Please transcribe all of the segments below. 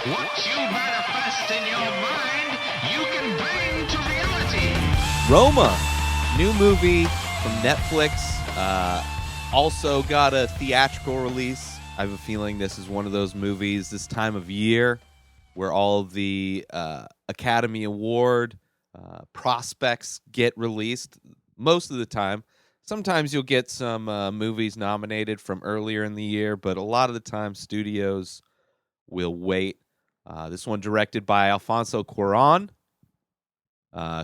What you manifest in your mind, you can bring to reality. Roma, new movie from Netflix. Also got a theatrical release. I have a feeling this is one of those movies this time of year where all the Academy Award prospects get released most of the time. Sometimes you'll get some movies nominated from earlier in the year, but a lot of the time studios will wait. This one directed by Alfonso Cuarón,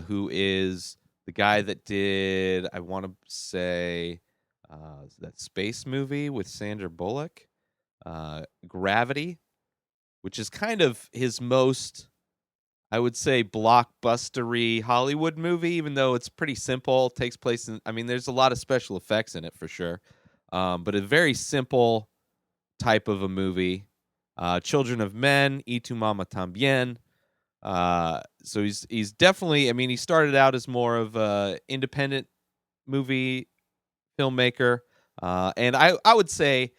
who is the guy that did, I want to say, that space movie with Sandra Bullock, Gravity, which is kind of his most, I would say, blockbustery Hollywood movie, even though it's pretty simple. It takes place in, I mean, there's a lot of special effects in it for sure, but a very simple type of a movie. Children of Men, Y Tu Mama Tambien. So he's definitely, I mean, he started out as more of a independent movie filmmaker. And I would say,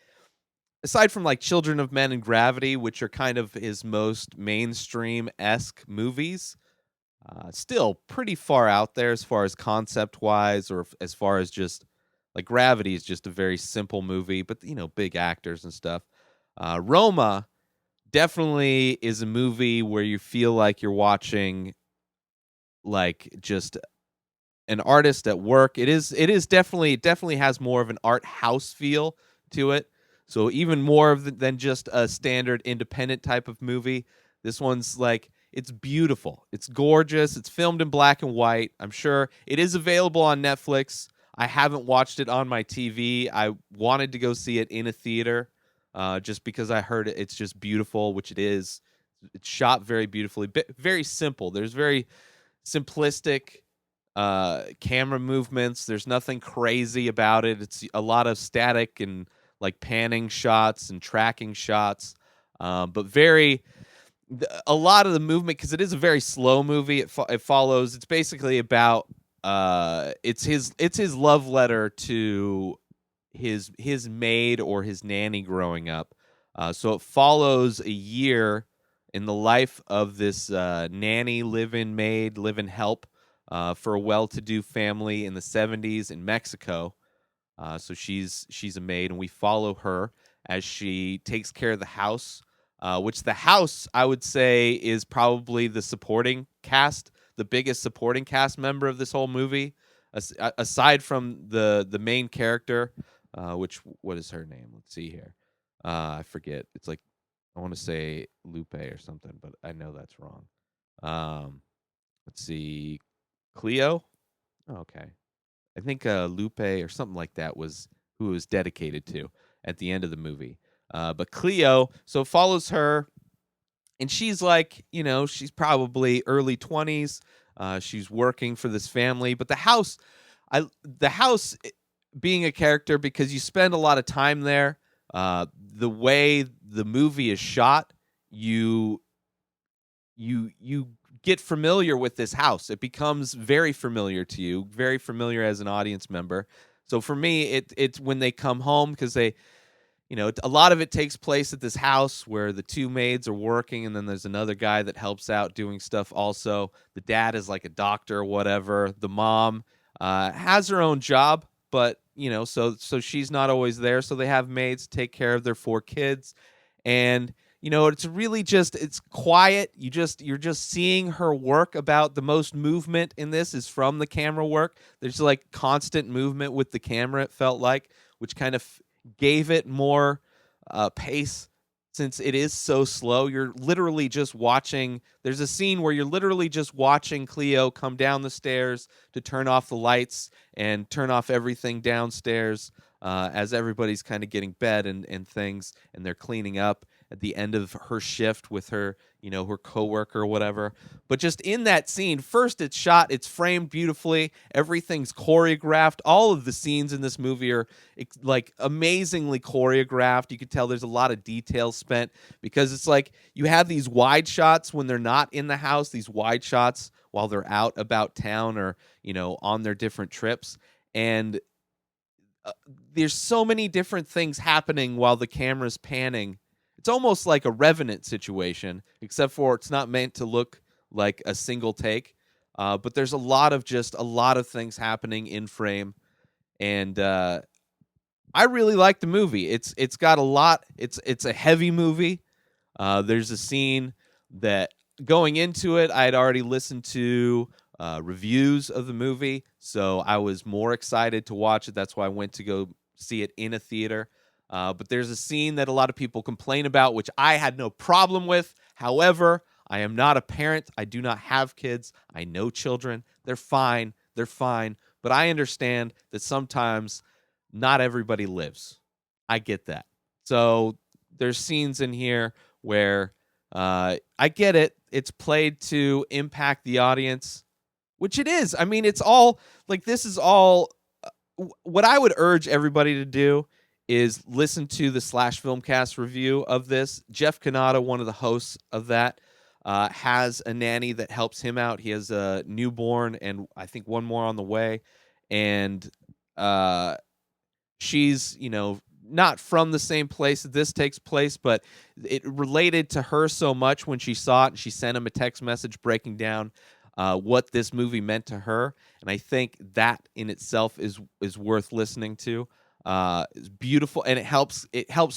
aside from like Children of Men and Gravity, which are kind of his most mainstream-esque movies, still pretty far out there as far as concept-wise, or as far as just, like, Gravity is just a very simple movie, but, you know, big actors and stuff. Roma definitely is a movie where you feel like you're watching, like, just an artist at work. It definitely has more of an art house feel to it. So even more than just a standard independent type of movie. This one's like, it's beautiful. It's gorgeous. It's filmed in black and white. I'm sure it is available on Netflix. I haven't watched it on my TV. I wanted to go see it in a theater, just because I heard it's just beautiful, which it is. It's shot very beautifully, very simple. There's very simplistic camera movements. There's nothing crazy about it. It's a lot of static and like panning shots and tracking shots, but a lot of the movement, because it is a very slow movie. It follows. It's basically about it's his love letter to his maid or his nanny growing up. So it follows a year in the life of this nanny, live-in maid, live-in help for a well-to-do family in the 70s in Mexico. So she's a maid, and we follow her as she takes care of the house, which the house, I would say, is probably the supporting cast, the biggest supporting cast member of this whole movie, aside from the main character, what is her name? Let's see here. I forget. It's like, I want to say Lupe or something, but I know that's wrong. Let's see. Cleo? Oh, okay. I think Lupe or something like that was who it was dedicated to at the end of the movie. But Cleo, so follows her, and she's like, you know, she's probably early 20s. She's working for this family, but the house being a character, because you spend a lot of time there. The way the movie is shot, you get familiar with this house. It becomes very familiar to you, very familiar as an audience member. So for me, it's when they come home, because they, you know, a lot of it takes place at this house where the two maids are working, and then there's another guy that helps out doing stuff also. The dad is like a doctor or whatever. The mom has her own job, but, you know, so she's not always there. So they have maids take care of their 4 kids. And, you know, it's really just, it's quiet. You're just seeing her work. About the most movement in this is from the camera work. There's like constant movement with the camera, it felt like, which kind of gave it more pace, since it is so slow. You're literally just watching. There's a scene where you're literally just watching Cleo come down the stairs to turn off the lights and turn off everything downstairs, as everybody's kind of getting bed and things, and they're cleaning up at the end of her shift with her, you know, her coworker or whatever. But just in that scene, first it's shot, it's framed beautifully, everything's choreographed. All of the scenes in this movie are like amazingly choreographed. You could tell there's a lot of detail spent, because it's like you have these wide shots when they're not in the house, these wide shots while they're out about town, or, you know, on their different trips. And there's so many different things happening while the camera's panning. it's almost like a Revenant situation, except for it's not meant to look like a single take. But there's a lot of things happening in frame, and I really like the movie. It's got a lot. It's a heavy movie. There's a scene that going into it, I had already listened to reviews of the movie, so I was more excited to watch it. That's why I went to go see it in a theater. But there's a scene that a lot of people complain about, which I had no problem with. However, I am not a parent. I do not have kids. I know children. They're fine. They're fine. But I understand that sometimes not everybody lives. I get that. So there's scenes in here where I get it. It's played to impact the audience, which it is. I mean, it's all like this is all. What I would urge everybody to do is listen to the Slash Filmcast review of this. Jeff Kanata, one of the hosts of that, has a nanny that helps him out. He has a newborn and I think one more on the way. And she's, not from the same place that this takes place, but it related to her so much when she saw it, and she sent him a text message breaking down what this movie meant to her. And I think that in itself is worth listening to. It's beautiful, and it helps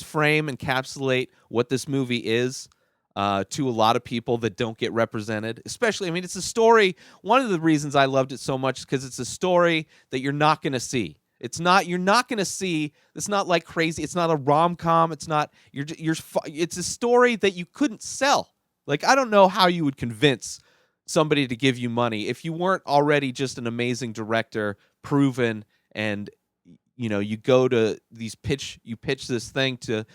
frame, encapsulate what this movie is to a lot of people that don't get represented. Especially, I mean, it's a story. One of the reasons I loved it so much is because it's a story that you're not going to see. You're not going to see. It's not like crazy. It's not a rom-com. It's not. It's a story that you couldn't sell. Like, I don't know how you would convince somebody to give you money if you weren't already just an amazing director, proven, and you go to you pitch this thing to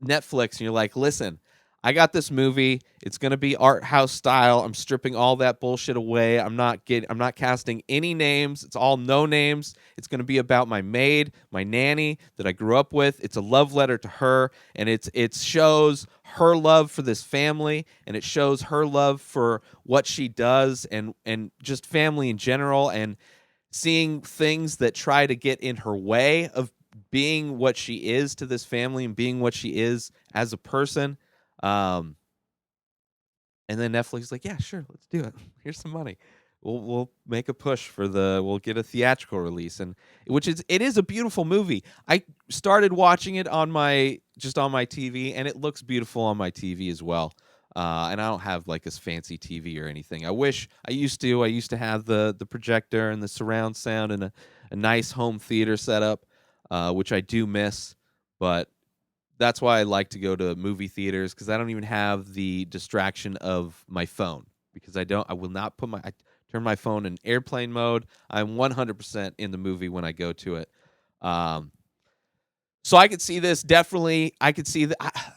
Netflix, and you're like, listen, I got this movie. It's going to be art house style. I'm stripping all that bullshit away. I'm not casting any names. It's all no names. It's going to be about my maid, my nanny that I grew up with. It's a love letter to her, and it shows her love for this family, and it shows her love for what she does and just family in general, and seeing things that try to get in her way of being what she is to this family and being what she is as a person. And then Netflix is like, yeah, sure, let's do it. Here's some money. We'll make a push we'll get a theatrical release, and it is a beautiful movie. I started watching it on my TV, and it looks beautiful on my TV as well. And I don't have like this fancy TV or anything. I used to have the projector and the surround sound and a nice home theater setup, which I do miss, but that's why I like to go to movie theaters, because I don't even have the distraction of my phone, because I will not I turn my phone in airplane mode. I'm 100% in the movie when I go to it. So I could see this definitely. I could see that.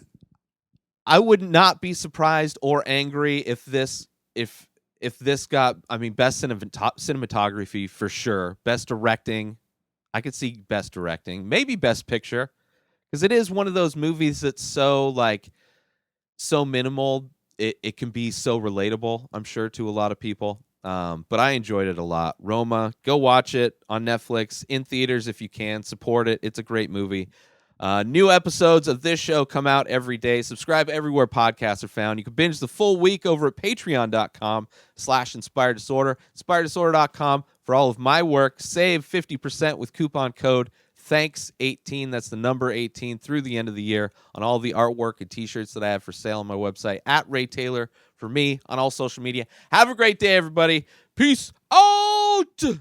I would not be surprised or angry if this got, best cinematography for sure. Best directing. I could see best directing. Maybe best picture. Because it is one of those movies that's so minimal, it can be so relatable, I'm sure, to a lot of people. But I enjoyed it a lot. Roma, go watch it on Netflix, in theaters if you can. Support it. It's a great movie. New episodes of this show come out every day. Subscribe everywhere podcasts are found. You can binge the full week over at patreon.com/inspireddisorder. Inspireddisorder.com for all of my work. Save 50% with coupon code Thanks18, that's the number 18, through the end of the year on all the artwork and t-shirts that I have for sale on my website, at Ray Taylor, for me on all social media. Have a great day, everybody. Peace out!